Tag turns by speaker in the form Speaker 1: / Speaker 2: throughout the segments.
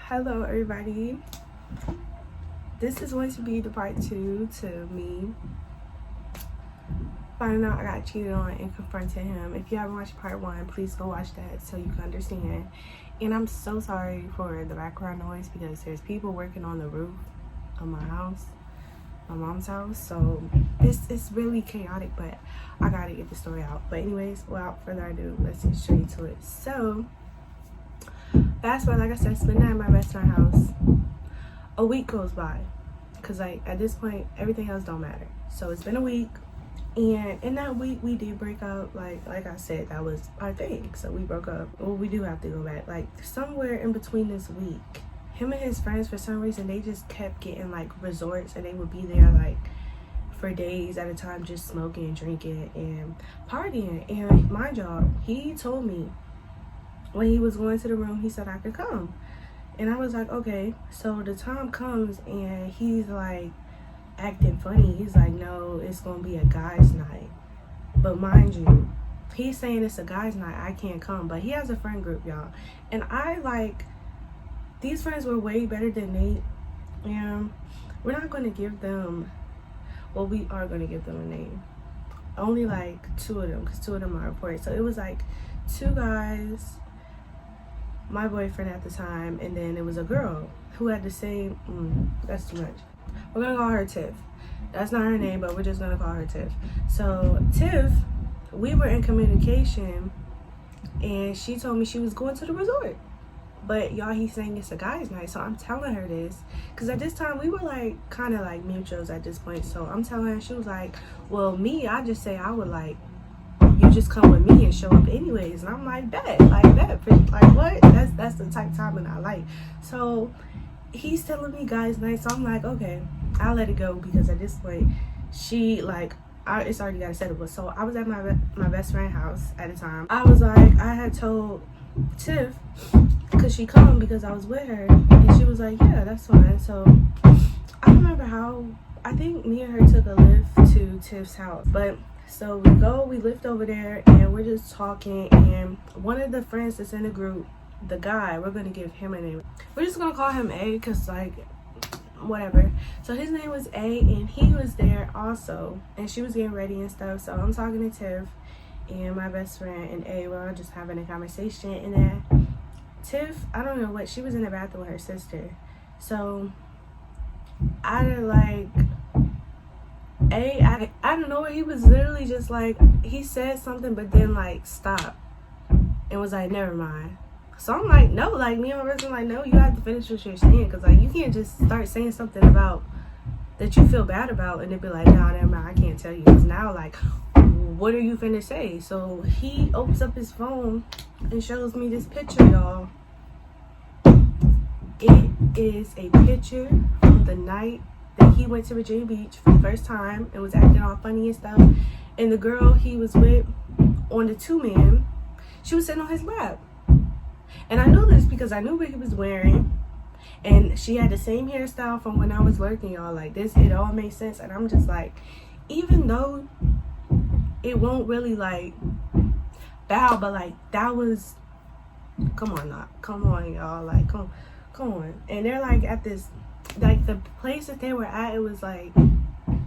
Speaker 1: Hello everybody, this is going to be the part 2 to me finding out I got cheated on and confronting him. If you haven't watched part 1, please go watch that so you can understand. And I'm so sorry for the background noise because there's people working on the roof of my house, my mom's house, so it's really chaotic, but I gotta get the story out. But anyways, without further ado, let's get straight to it. So fast forward, like I said, spend that at my best friend's house. A week goes by because like at this point everything else don't matter. So it's been a week, and in that week we did break up. Like I said, that was our thing, so we broke up. Well, we do have to go back. Like somewhere in between this week, him and his friends, for some reason, they just kept getting like resorts, and they would be there like for days at a time, just smoking, drinking, and partying. And mind y'all, he told me when he was going to the room, he said I could come. And I was like, okay. So the time comes and he's like acting funny. He's like, no, it's gonna be a guy's night. But mind you, he's saying it's a guy's night, I can't come. But he has a friend group, y'all. And I like, these friends were way better than Nate. And we're not gonna give them, well, we are gonna give them a name. Only like 2 of them, because 2 of them are reported. So it was like 2 guys, my boyfriend at the time, and then it was a girl who had the same, that's too much. We're gonna call her Tiff. That's not her name, but we're just gonna call her Tiff. So Tiff, we were in communication, and she told me she was going to the resort. But y'all, he's saying it's a guy's night, so I'm telling her this, because at this time we were like kind of like mutuals at this point. So I'm telling her, she was like, well, me, I just say I would like you just come with me and show up anyways. And I'm like, bet, like what? That's the type of timing I like. So he's telling me guys night, so I'm like, okay, I'll let it go, because at this point she like, it's already got set up. So I was at my best friend's house at the time. I was like, I had told Tiff, could she come, because I was with her, and she was like, yeah, that's fine. So I remember how, I think me and her took a lift to Tiff's house. But so we lift over there, and we're just talking, and one of the friends that's in the group, the guy, we're gonna give him a name. We're just gonna call him A, because like, whatever. So his name was A, and he was there also, and she was getting ready and stuff. So I'm talking to Tiff and my best friend and A, we're all just having a conversation, and then Tiff, I don't know what, she was in the bathroom with her sister. So I don't know, he was literally just like, he said something but then like stopped and was like, never mind. So I'm like, no, like me and my person like, no, you have to finish what you're saying, because like you can't just start saying something about that you feel bad about and then be like, no, never mind, I can't tell you, because now like, what are you finna say? So he opens up his phone and shows me this picture, y'all. It is a picture from the night that he went to Virginia Beach for the first time and was acting all funny and stuff. And the girl he was with on the 2-man, she was sitting on his lap. And I know this because I knew what he was wearing. And she had the same hairstyle from when I was lurking, y'all. Like this, it all makes sense. And I'm just like, even though it won't really like bow, but like that was, come on y'all, like come on. And they're like at this, like the place that they were at, it was like,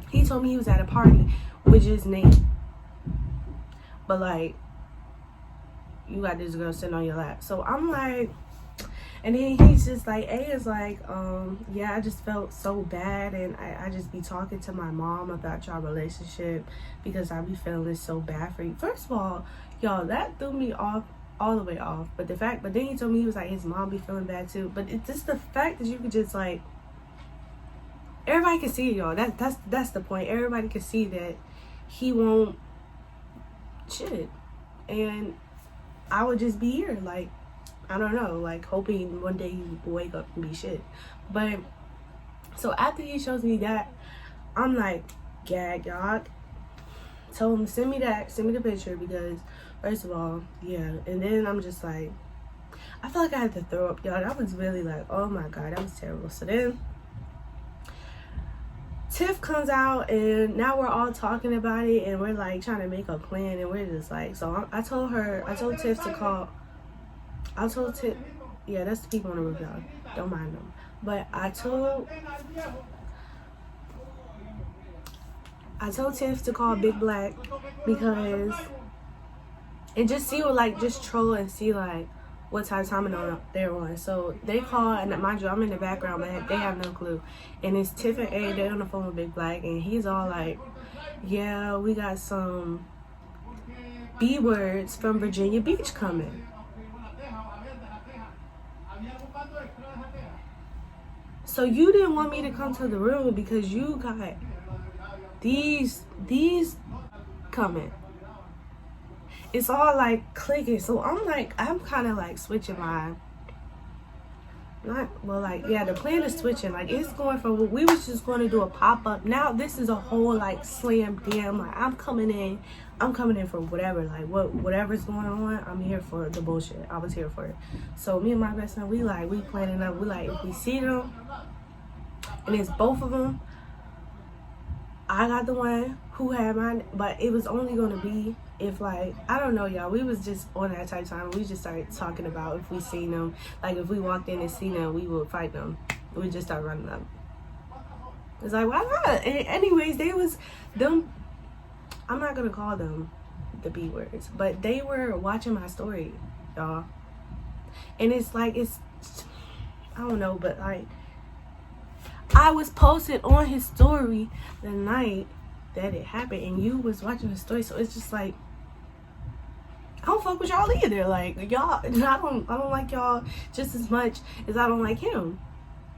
Speaker 1: he told me he was at a party with just Nate, but like you got this girl sitting on your lap. So I'm like, and then he's just like, A is like, yeah, I just felt so bad, and I just be talking to my mom about y'all relationship because I be feeling so bad for you. First of all, y'all, that threw me off, all the way off. But then he told me he was like, his mom be feeling bad too. But it's just the fact that you could just like, everybody can see it, y'all. That's the point. Everybody can see that he won't shit, and I would just be here like, I don't know, like hoping one day he will wake up and be shit. But so after he shows me that, I'm like, gag, y'all. Told him, send me the picture, because first of all, yeah. And then I'm just like, I felt like I had to throw up, y'all. That was really like, oh my god, that was terrible. So then Tiff comes out, and now we're all talking about it, and we're like trying to make a plan, and we're just like, so I told Tiff to call. I told Tiff, Yeah, that's the people on the roof, y'all. Don't mind them. But I told Tiff to call Big Black because, and just see what, like, just troll and see like what type of time they're on. So they call, and mind you, I'm in the background, but they have no clue. And it's Tiff and A, they're on the phone with Big Black, and he's all like, yeah, we got some B words from Virginia Beach coming. So you didn't want me to come to the room because you got these coming. It's all like clicking. So I'm kind of like switching my, the plan is switching. Like, it's going from, we was just going to do a pop-up. Now this is a whole like slam damn, like I'm coming in for whatever, like whatever's going on, I'm here for the bullshit. I was here for it. So me and my best friend, we planning up, if we see them and it's both of them, I got the one who had mine, but it was only going to be if, like, I don't know, y'all, we was just on that type of time. We just started talking about if we seen them, like if we walked in and seen them, we would fight them. We just start running up. It's like, why not? And anyways, they was them, I'm not gonna call them the B words, but they were watching my story, y'all. And it's like, I don't know, but like, I was posted on his story the night that it happened, and you was watching the story. So it's just like, I don't fuck with y'all either. Like, y'all, I don't like y'all just as much as I don't like him.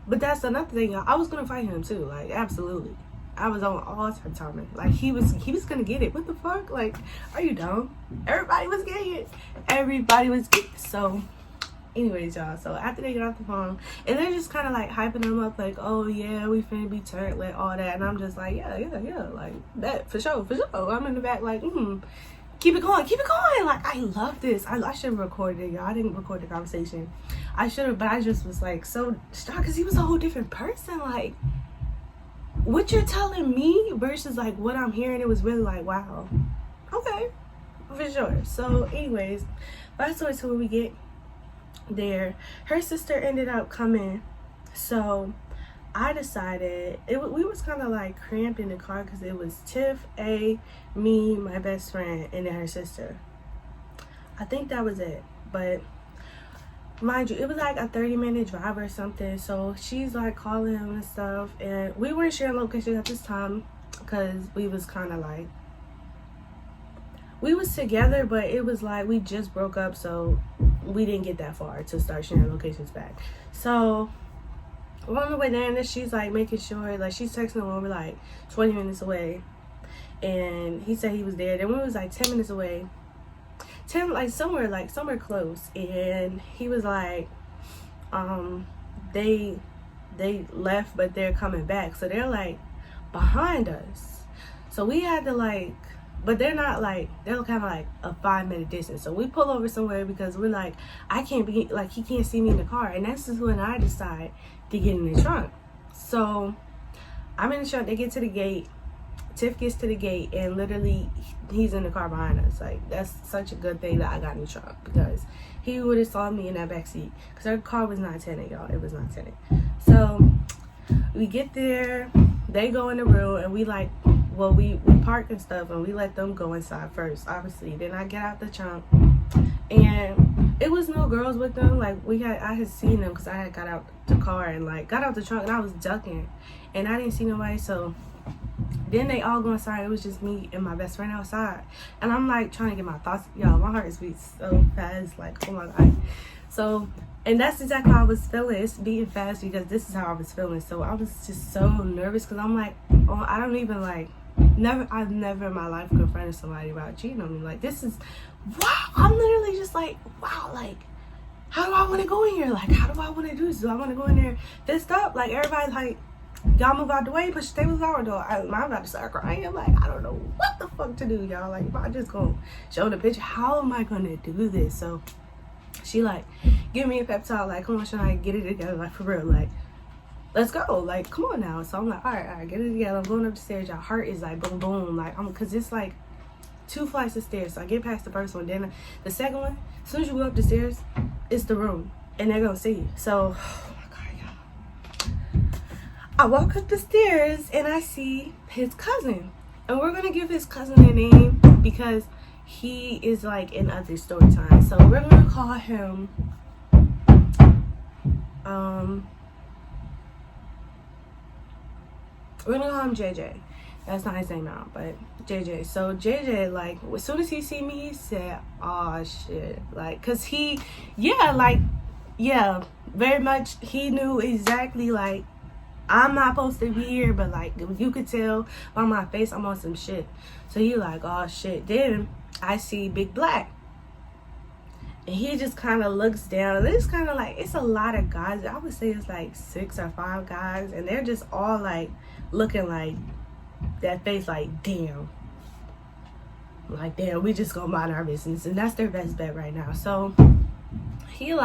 Speaker 1: But that's another thing, y'all. I was gonna fight him too, like, absolutely. I was on all time timing. Like, he was gonna get it. What the fuck? Like, are you dumb? Everybody was getting it. Everybody was getting it. So anyways, y'all, so after they get off the phone, and they're just kind of like hyping them up, like, oh yeah, we finna be turned, like all that, and I'm just like, yeah, like that, for sure. I'm in the back like, keep it going, like, I love this. I should have recorded it, y'all. I didn't record the conversation. I should have, but I just was like so shocked because he was a whole different person. Like, what you're telling me versus like what I'm hearing, it was really like, wow, okay, for sure. So anyways, fast forward to when we get there, her sister ended up coming. So I decided, we was kind of like cramped in the car because it was Tiff, A, me, my best friend, and then her sister. I think that was it. But mind you, it was like a 30-minute drive or something. So she's like calling him and stuff, and we weren't sharing locations at this time because we was kind of like, we was together, but it was like we just broke up, so we didn't get that far to start sharing locations back. So we're on the way there, and she's like making sure, like she's texting him when we're like 20 minutes away, and he said he was there. Then we was like 10 minutes away, somewhere close, and he was like, they left, but they're coming back, so they're like behind us. So we had to like, but they're not like, they're kind of like a 5-minute distance. So we pull over somewhere because we're like, I can't be, like, he can't see me in the car. And that's just when I decide to get in the trunk. So I'm in the trunk, they get to the gate, Tiff gets to the gate, and literally he's in the car behind us. Like, that's such a good thing that I got in the trunk, because he would have saw me in that back seat, because our car was not tinted, y'all. It was not tinted. So we get there, they go in the room, and we like, well, we park and stuff, and we let them go inside first, obviously. Then I get out the trunk, and it was no girls with them. Like, I had seen them because I had got out the car and like got out the trunk, and I was ducking, and I didn't see nobody. So then they all go inside. It was just me and my best friend outside, and I'm like trying to get my thoughts. Y'all, my heart is beating so fast, like, oh my god. So, and that's exactly how I was feeling. It's beating fast because this is how I was feeling. So I was just so nervous because I'm like, oh, I don't even like. I've never in my life confronted somebody about cheating on me. Like, this is, wow, I'm literally just like, wow, like, how do I want to go in here? Like, how do I want to do this? Do I want to go in there fist up? Like, everybody's like, y'all move out the way, push the tables out, or I'm about to start crying. I'm like, I don't know what the fuck to do, y'all. Like, if I just go show the picture, how am I going to do this? So she like, give me a pep talk, like, come on, Shania, get it together, like, for real, like, let's go, like, come on now. So I'm like, all right, get it together. I'm going up the stairs. Y'all heart is like boom, boom, like, because it's like 2 flights of stairs. So I get past the first one, then the second one, as soon as you go up the stairs, it's the room. and they're gonna see. So, oh my God, y'all. I walk up the stairs and I see his cousin, and we're gonna give his cousin a name because he is like in other story time. So we're gonna call him we're gonna call him JJ. That's not his name now, but JJ. So JJ, like, as soon as he see me, he said, "Oh shit!" Like, cause very much. He knew exactly, like, I'm not supposed to be here, but like, you could tell by my face I'm on some shit. So he like, "Oh shit!" Then I see Big Black, and he just kind of looks down. It's kind of like, it's a lot of guys. I would say it's like 6 or 5 guys, and they're just all like looking like that face, like damn, we just gonna mind our business, and that's their best bet right now. So he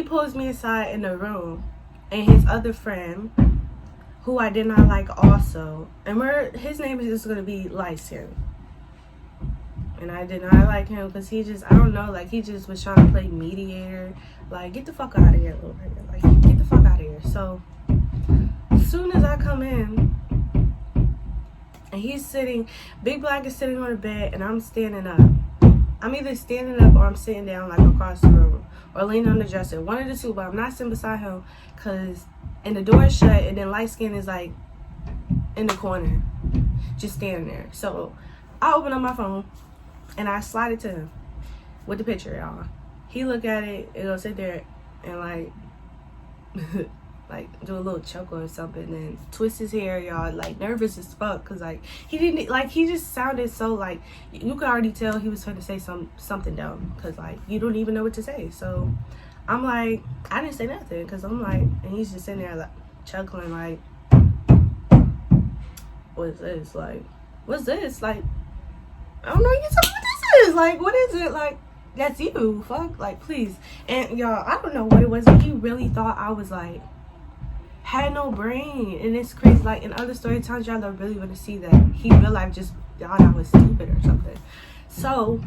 Speaker 1: pulls me aside in the room, and his other friend, who I did not like also, and his name is just gonna be Lyson. And I did not like him because he just, I don't know, like, he just was trying to play mediator. Like, get the fuck out of here, little nigga. Like, get the fuck out of here. So, as soon as I come in, and he's sitting, Big Black is sitting on the bed, and I'm standing up. I'm either standing up or I'm sitting down, like, across the room, or leaning on the dresser. One of the two, but I'm not sitting beside him, and the door is shut, and then light skin is, like, in the corner, just standing there. So, I open up my phone, and I slide it to him with the picture, y'all. He look at it, and he'll sit there and like like do a little chuckle or something, and twist his hair, y'all, like nervous as fuck, cause like he just sounded so like, you could already tell he was trying to say something dumb, cause like you don't even know what to say. So I'm like, I didn't say nothing, cause I'm like, and he's just sitting there like chuckling, like, what's this? Like, what's this? Like, I don't know, you tell me what this is. Like, what is it? Like, that's you. Fuck. Like, please. And, y'all, I don't know what it was, but he really thought I was, like, had no brain. And it's crazy. Like, in other story times, y'all don't really want to see that. He realized just thought I was stupid or something. So,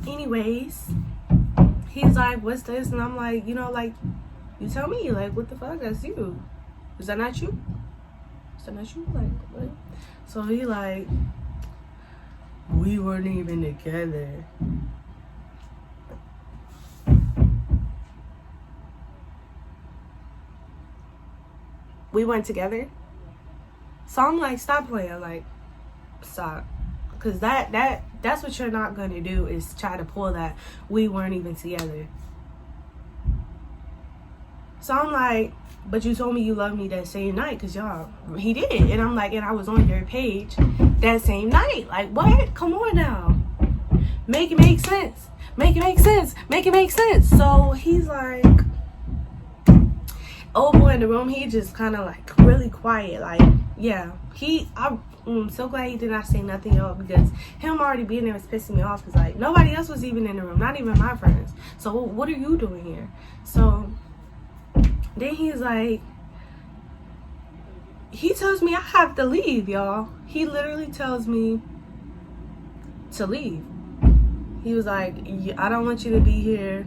Speaker 1: anyways, he's like, what's this? And I'm like, you know, like, you tell me. Like, what the fuck? That's you. Is that not you? Is that not you? Like, what? So, he like, we weren't even together. We went together? So I'm like, stop playing. Like, stop. Because that's what you're not going to do, is try to pull that we weren't even together. So I'm like, but you told me you loved me that same night, because y'all, he did. And I'm like, and I was on your page that same night. Like, what? Come on now. Make it make sense. Make it make sense. Make it make sense. So he's like, old boy in the room, he just kind of like really quiet. Like, yeah, I'm so glad he did not say nothing else, because him already being there was pissing me off, because like nobody else was even in the room, not even my friends. So what are you doing here? So then he's like, he tells me I have to leave, y'all. He literally tells me to leave. He was like, I don't want you to be here.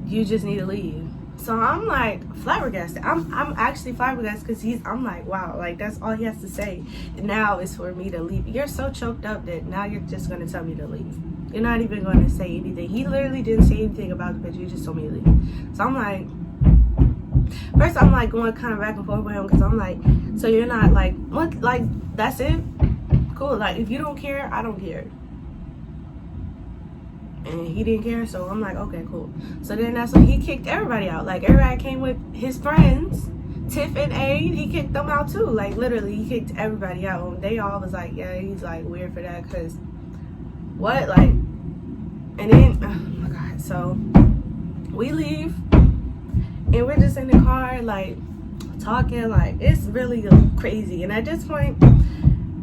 Speaker 1: You just need to leave. So I'm like flabbergasted. I'm actually flabbergasted, because I'm like, wow, like that's all he has to say now is for me to leave. You're so choked up that now you're just going to tell me to leave. You're not even going to say anything. He literally didn't say anything about the picture. You just told me to leave. So I'm like, first I'm like going kind of back and forth with him, because I'm like, so you're not like, what, like, that's it? Cool. Like, if you don't care, I don't care. And he didn't care, so I'm like, okay, cool. So then that's when he kicked everybody out. Like, everybody came with his friends, Tiff and Aid. He kicked them out too. Like, literally, he kicked everybody out. And they all was like, yeah, he's like weird for that, because what? Like, and then, oh my God. So we leave, and we're just in the car, like, talking. Like, it's really crazy. And at this point,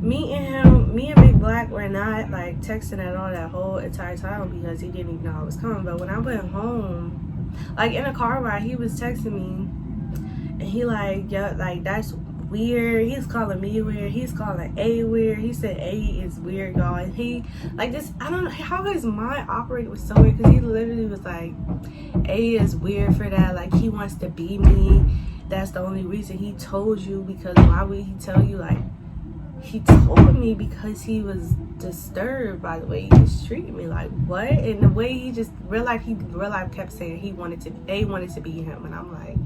Speaker 1: me and Big Black were not like texting at all that whole entire time, because he didn't even know I was coming. But when I went home, like in a car ride, he was texting me, and he like, yeah, like that's weird. He's calling me weird. He's calling A weird. He said A is weird, y'all. And he, like, this, I don't know how his mind operated was so weird, because he literally was like, A is weird for that. Like, he wants to be me. That's the only reason he told you, because why would he tell you? Like, he told me because he was disturbed by the way he was treating me. Like, what? And the way he just real life kept saying A wanted to be him. And I'm like,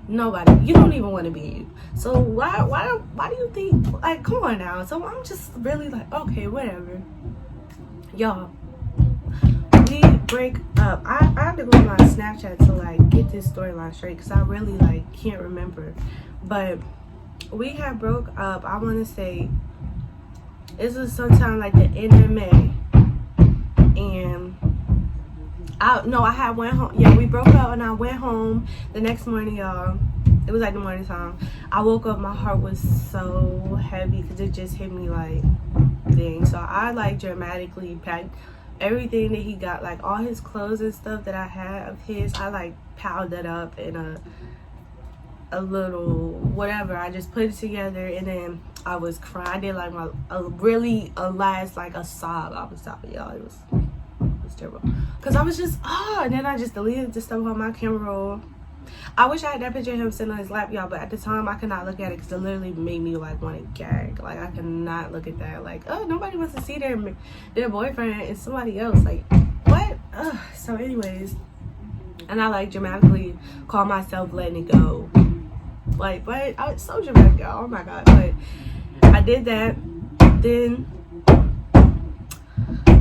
Speaker 1: nobody, you don't even want to be you. So why do you think, like, come on now. So I'm just really like, okay, whatever. Y'all, we break up. I have to go on my Snapchat to like get this storyline straight, because I really like can't remember. But we have broke up, I want to say this was sometime like the end of May. And I had went home. Yeah, we broke up and I went home the next morning, y'all. It was like the morning time. I woke up, my heart was so heavy because it just hit me like, dang. So I like dramatically packed everything that he got, like all his clothes and stuff that I had of his. I like piled it up in a little whatever. I just put it together, and then I was crying. I did like a last like a sob. I was sobbing, y'all. It was terrible, because I was just and then I just deleted the stuff on my camera roll. I wish I had that picture of him sitting on his lap, y'all, but at the time I could not look at it because it literally made me like want to gag. Like, I could not look at that. Like, oh, nobody wants to see their boyfriend and somebody else. Like, what? So anyways, and I like dramatically call myself letting it go. Like, but I was so dramatic, y'all. Oh my god. But I did that. Then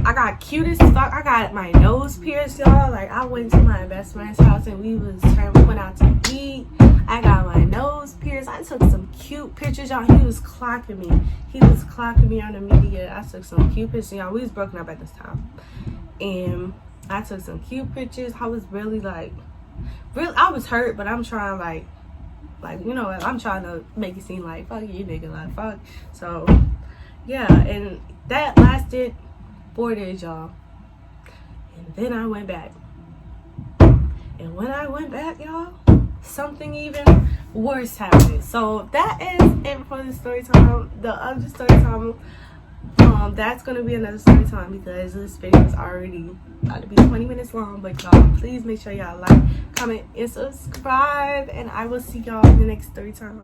Speaker 1: I got cute as fuck. I got my nose pierced, y'all. Like, I went to my best friend's house and we went out to eat. I got my nose pierced. I took some cute pictures, y'all. He was clocking me. He was clocking me on the media. I took some cute pictures, y'all. We was broken up at this time. And I took some cute pictures. I was really like, I was hurt, but I'm trying like, you know, I'm trying to make it seem like, fuck you, nigga, like, fuck. So, yeah, and that lasted 4 days, y'all. And then I went back. And when I went back, y'all, something even worse happened. So that is it for the story time. The other story time, that's gonna be another story time, because this video is already about to be 20 minutes long. But y'all, please make sure y'all like, comment, and subscribe, and I will see y'all in the next story time.